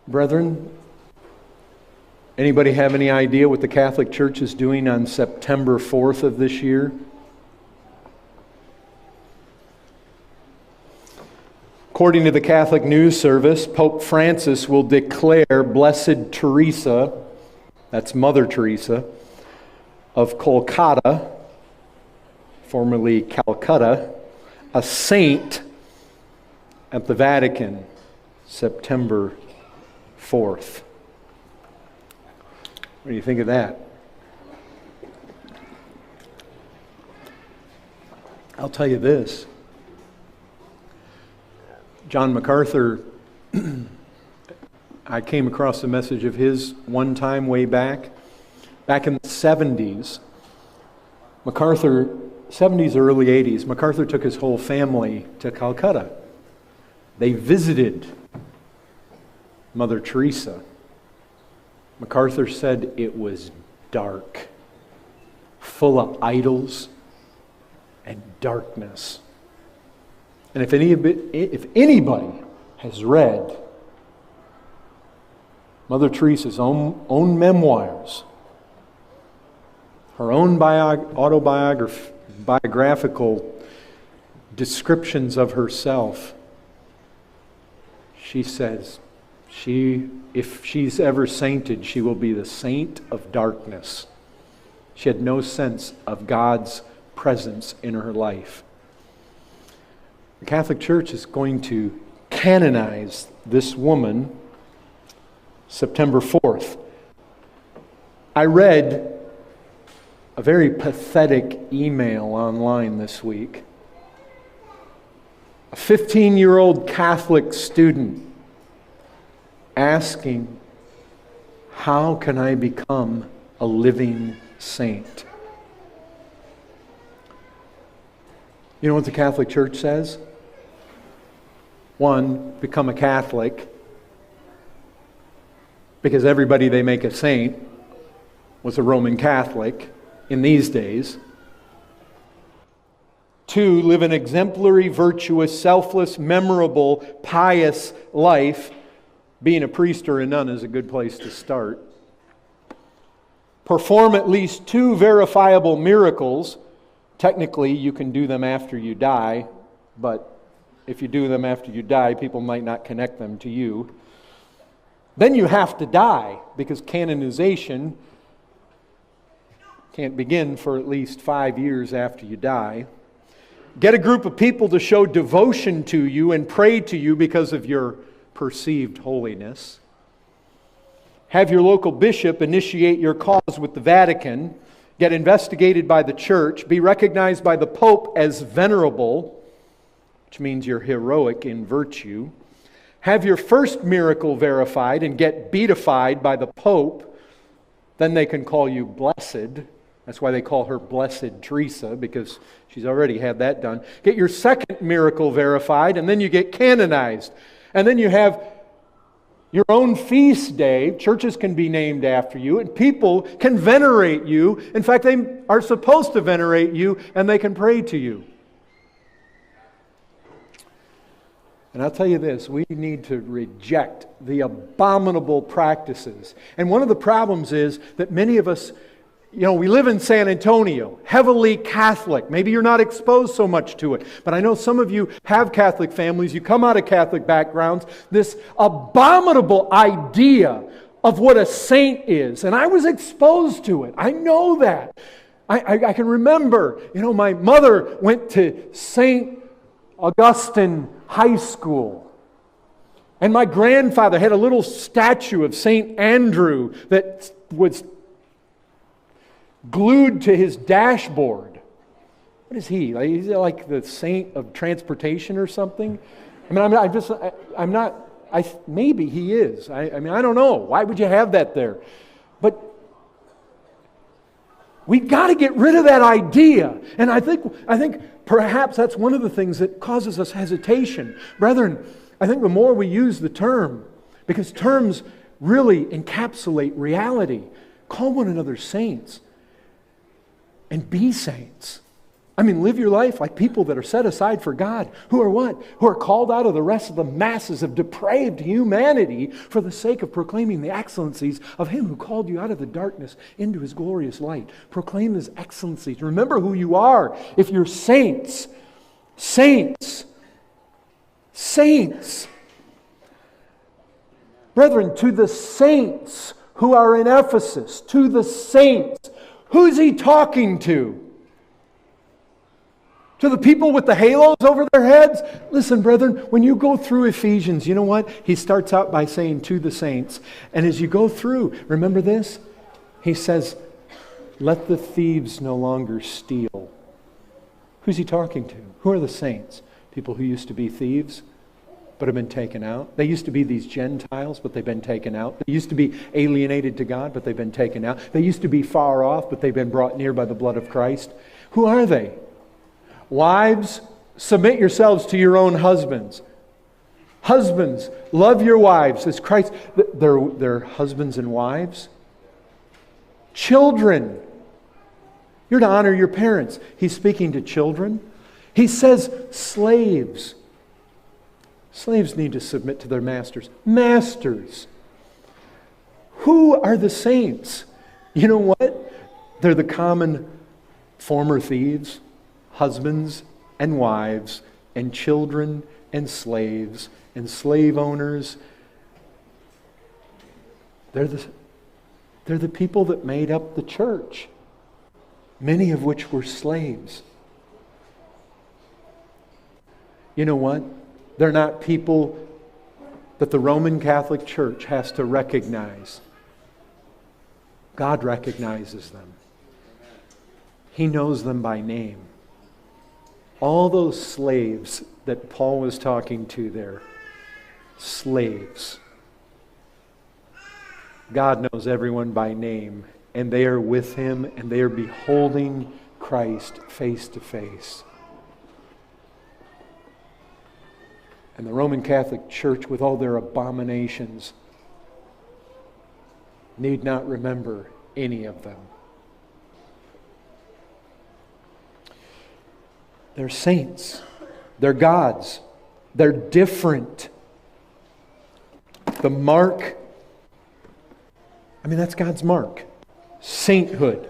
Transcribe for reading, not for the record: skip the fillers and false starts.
Brethren, anybody have any idea what the Catholic Church is doing on September 4th of this year? According to the Catholic News Service, Pope Francis will declare Blessed Teresa, that's Mother Teresa, of Kolkata, formerly Calcutta, a saint at the Vatican, September 4th. What do you think of that? I'll tell you this. John MacArthur, I came across a message of his one time way back in the 70s. MacArthur, 70s, early 80s, MacArthur took his whole family to Calcutta. They visited Mother Teresa. MacArthur said it was dark, full of idols and darkness. And if anybody has read Mother Teresa's own memoirs, her own biographical descriptions of herself, she says if she's ever sainted, she will be the saint of darkness. She had no sense of God's presence in her life. The Catholic Church is going to canonize this woman September 4th. I read a very pathetic email online this week. A 15-year-old Catholic student asking, how can I become a living saint? You know what the Catholic Church says? One, become a Catholic, because everybody they make a saint was a Roman Catholic in these days. Two, live an exemplary, virtuous, selfless, memorable, pious life. Being a priest or a nun is a good place to start. Perform at least 2 verifiable miracles. Technically, you can do them after you die, but if you do them after you die, people might not connect them to you. Then you have to die, because canonization can't begin for at least 5 years after you die. Get a group of people to show devotion to you and pray to you because of your perceived holiness. Have your local bishop initiate your cause with the Vatican. Get investigated by the Church. Be recognized by the Pope as venerable, which means you're heroic in virtue. Have your first miracle verified and get beatified by the Pope. Then they can call you blessed. That's why they call her Blessed Teresa, because she's already had that done. Get your second miracle verified, and then you get canonized. And then you have your own feast day. Churches can be named after you, and people can venerate you. In fact, they are supposed to venerate you, and they can pray to you. And I'll tell you this, we need to reject the abominable practices. And one of the problems is that many of us, we live in San Antonio, heavily Catholic. Maybe you're not exposed so much to it. But I know some of you have Catholic families. You come out of Catholic backgrounds. This abominable idea of what a saint is. And I was exposed to it. I know that. I can remember, my mother went to St. Augustine High School. And my grandfather had a little statue of St. Andrew that was glued to his dashboard. What is he? Is he like the saint of transportation or something? Maybe he is. I don't know. Why would you have that there? But we've got to get rid of that idea. And I think perhaps that's one of the things that causes us hesitation. Brethren, I think the more we use the term, because terms really encapsulate reality, call one another saints. And be saints. I mean, live your life like people that are set aside for God, who are what? Who are called out of the rest of the masses of depraved humanity for the sake of proclaiming the excellencies of Him who called you out of the darkness into His glorious light. Proclaim His excellencies. Remember who you are. If you're saints, saints, saints. Brethren, to the saints who are in Ephesus, to the saints, who's he talking to? To the people with the halos over their heads? Listen, brethren, when you go through Ephesians, you know what? He starts out by saying to the saints. And as you go through, remember this? He says, let the thieves no longer steal. Who's he talking to? Who are the saints? People who used to be thieves, but have been taken out. They used to be these Gentiles, but they've been taken out. They used to be alienated to God, but they've been taken out. They used to be far off, but they've been brought near by the blood of Christ. Who are they? Wives, submit yourselves to your own husbands. Husbands, love your wives as Christ. They're husbands and wives. Children, you're to honor your parents. He's speaking to children. He says slaves. Slaves need to submit to their masters. Masters. Who are the saints? You know what? They're the common former thieves. Husbands and wives and children and slaves and slave owners. They're the people that made up the church, many of which were slaves. You know what? They're not people that the Roman Catholic Church has to recognize. God recognizes them. He knows them by name. All those slaves that Paul was talking to there, slaves. God knows everyone by name, and they are with Him, and they are beholding Christ face to face. And the Roman Catholic Church, with all their abominations, need not remember any of them. They're saints. They're gods. They're different. The mark, that's God's mark. Sainthood.